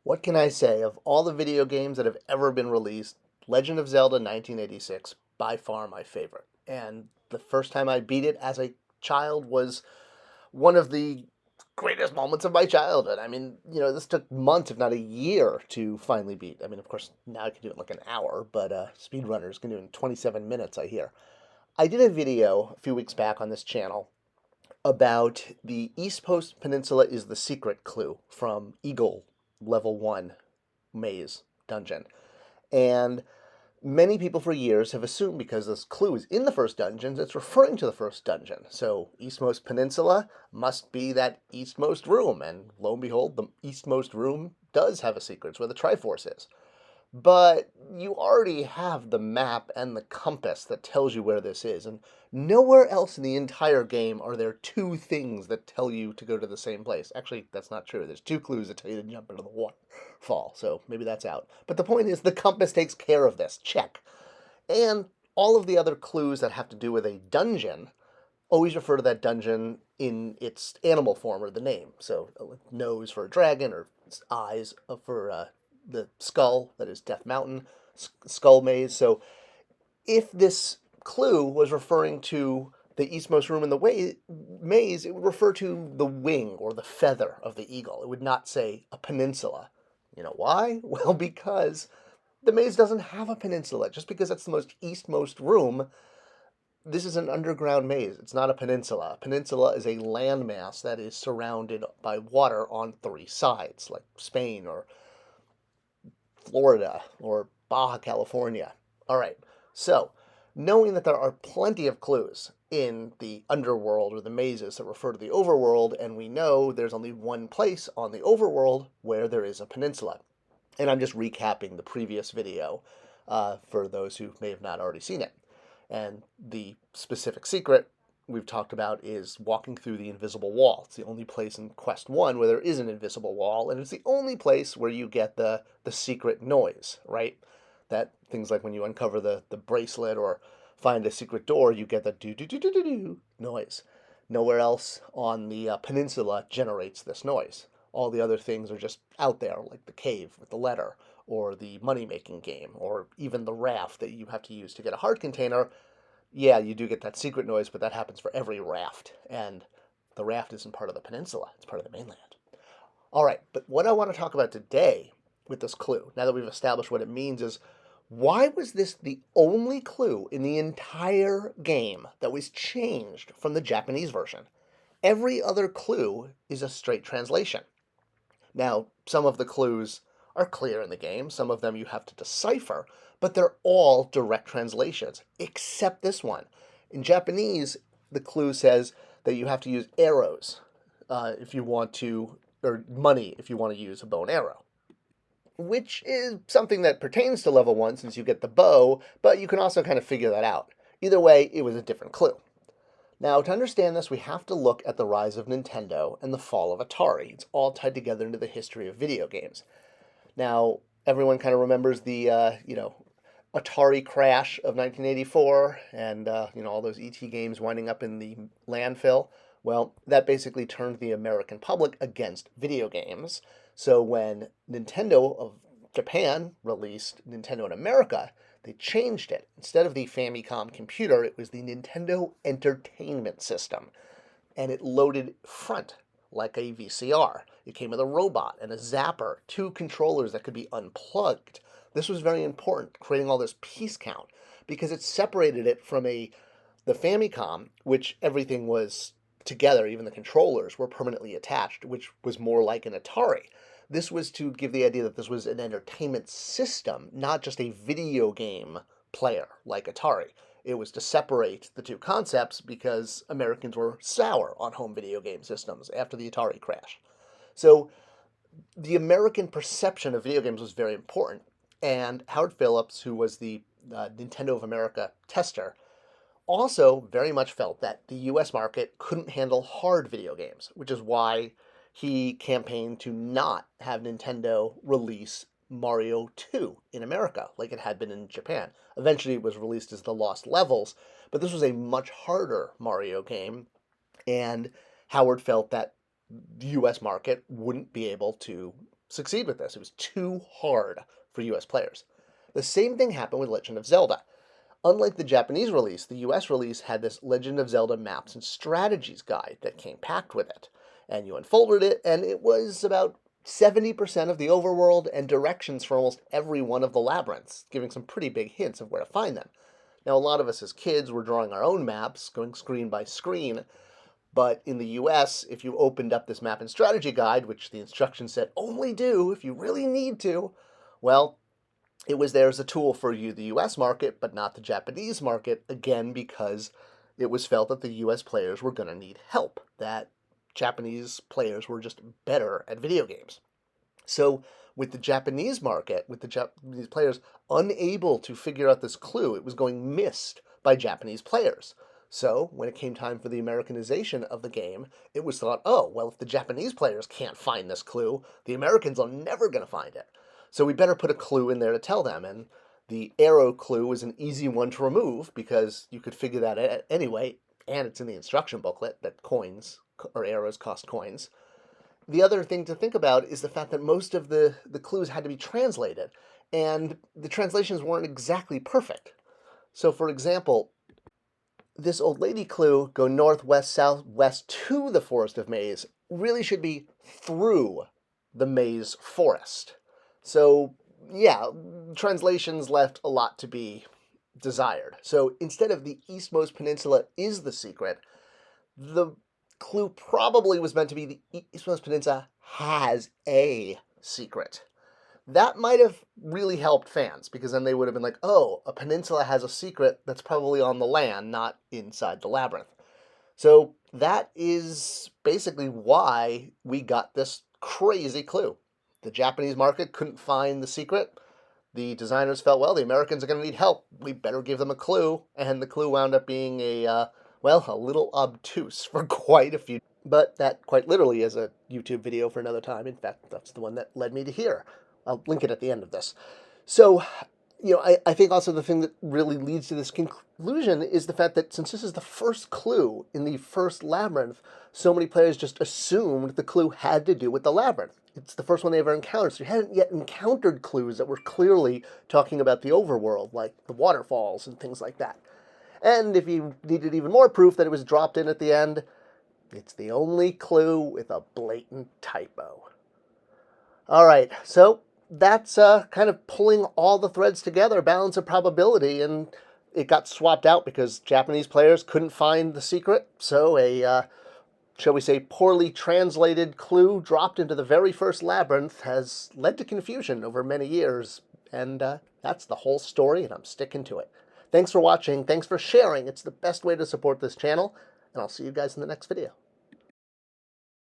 What can I say? Of all the video games that have ever been released, Legend of Zelda 1986, by far my favorite. And the first time I beat it as a child was one of the greatest moments of my childhood. I mean, this took months, if not a year, to finally beat. I mean, of course, now I can do it in like an hour, but speedrunners can do it in 27 minutes, I hear. I did a video a few weeks back on this channel about the East Coast Peninsula is the secret clue from Eagle Level 1 maze dungeon. And many people for years have assumed because this clue is in the first dungeon, it's referring to the first dungeon. So Eastmost Peninsula must be that eastmost room. And lo and behold, the eastmost room does have a secret. It's where the Triforce is. But you already have the map and the compass that tells you where this is. And nowhere else in the entire game are there two things that tell you to go to the same place. Actually, that's not true. There's two clues that tell you to jump into the waterfall. So maybe that's out. But the point is, the compass takes care of this. Check. And all of the other clues that have to do with a dungeon always refer to that dungeon in its animal form or the name. So nose for a dragon, or eyes for the skull, that is Death Mountain, Skull Maze. So if this clue was referring to the eastmost room in the maze, it would refer to the wing or the feather of the eagle. It would not say a peninsula. You know why? Well, because the maze doesn't have a peninsula. Just because it's the most eastmost room, this is an underground maze. It's not a peninsula. A peninsula is a landmass that is surrounded by water on three sides, like Spain or Florida or Baja California. All right, so knowing that there are plenty of clues in the underworld or the mazes that refer to the overworld, and we know there's only one place on the overworld where there is a peninsula. And I'm just recapping the previous video for those who may have not already seen it. And the specific secret we've talked about is walking through the invisible wall. It's the only place in Quest 1 where there is an invisible wall, and it's the only place where you get the secret noise, right? That things like when you uncover the bracelet or find a secret door, you get the do-do-do-do-do-do noise. Nowhere else on the peninsula generates this noise. All the other things are just out there, like the cave with the letter, or the money-making game, or even the raft that you have to use to get a heart container. Yeah, you do get that secret noise, but that happens for every raft. And the raft isn't part of the peninsula, it's part of the mainland. All right, but what I want to talk about today with this clue, now that we've established what it means, is why was this the only clue in the entire game that was changed from the Japanese version? Every other clue is a straight translation. Now, some of the clues are clear in the game, some of them you have to decipher, but they're all direct translations, except this one. In Japanese, the clue says that you have to use arrows if you want to, or money if you want to use a bow and arrow, which is something that pertains to level 1 since you get the bow, but you can also kind of figure that out. Either way, it was a different clue. Now, to understand this, we have to look at the rise of Nintendo and the fall of Atari. It's all tied together into the history of video games. Now, everyone kind of remembers the, Atari crash of 1984 and, all those ET games winding up in the landfill. Well, that basically turned the American public against video games. So when Nintendo of Japan released Nintendo in America, they changed it. Instead of the Famicom computer, it was the Nintendo Entertainment System. And it loaded front like a VCR. It came with a robot and a zapper, two controllers that could be unplugged. This was very important, creating all this piece count, because it separated it from the Famicom, which everything was together, even the controllers were permanently attached, which was more like an Atari. This was to give the idea that this was an entertainment system, not just a video game player like Atari. It was to separate the two concepts because Americans were sour on home video game systems after the Atari crash. So the American perception of video games was very important. And Howard Phillips, who was the Nintendo of America tester, also very much felt that the US market couldn't handle hard video games, which is why he campaigned to not have Nintendo release Mario 2 in America like it had been in Japan. Eventually it was released as The Lost Levels, but this was a much harder Mario game, and Howard felt that the US market wouldn't be able to succeed with this. It was too hard for US players. The same thing happened with Legend of Zelda. Unlike the Japanese release, the US release had this Legend of Zelda Maps and Strategies guide that came packed with it. And you unfolded it, and it was about 70% of the overworld and directions for almost every one of the labyrinths, giving some pretty big hints of where to find them. Now, a lot of us as kids were drawing our own maps, going screen by screen, but in the US, if you opened up this map and strategy guide, which the instructions said only do if you really need to, well, it was there as a tool for you, the US market, but not the Japanese market, again, because it was felt that the US players were going to need help, that Japanese players were just better at video games. So with the Japanese market, with the Japanese players unable to figure out this clue, it was going missed by Japanese players. So when it came time for the Americanization of the game, it was thought, oh, well, if the Japanese players can't find this clue, the Americans are never going to find it. So we better put a clue in there to tell them. And the arrow clue was an easy one to remove because you could figure that out anyway, and it's in the instruction booklet that coins or arrows cost coins. The other thing to think about is the fact that most of the clues had to be translated, and the translations weren't exactly perfect. So, for example, this old lady clue, go northwest, southwest to the Forest of Maze, really should be through the maze forest. So, yeah, translations left a lot to be desired. So instead of the eastmost peninsula is the secret, the clue probably was meant to be the eastmost peninsula has a secret. That might have really helped fans, because then they would have been like, oh, a peninsula has a secret that's probably on the land, not inside the labyrinth. So that is basically why we got this crazy clue. The Japanese market couldn't find the secret. The designers felt, well, the Americans are going to need help. We better give them a clue. And the clue wound up being a little obtuse for quite a few. But that quite literally is a YouTube video for another time. In fact, that's the one that led me to here. I'll link it at the end of this. So, I think also the thing that really leads to this conclusion is the fact that since this is the first clue in the first labyrinth, so many players just assumed the clue had to do with the labyrinth. It's the first one they ever encountered, so you hadn't yet encountered clues that were clearly talking about the overworld, like the waterfalls and things like that. And if you needed even more proof that it was dropped in at the end, it's the only clue with a blatant typo. All right, so that's kind of pulling all the threads together, balance of probability, and it got swapped out because Japanese players couldn't find the secret, so a shall we say, poorly translated clue dropped into the very first labyrinth has led to confusion over many years. And that's the whole story, and I'm sticking to it. Thanks for watching. Thanks for sharing. It's the best way to support this channel. And I'll see you guys in the next video.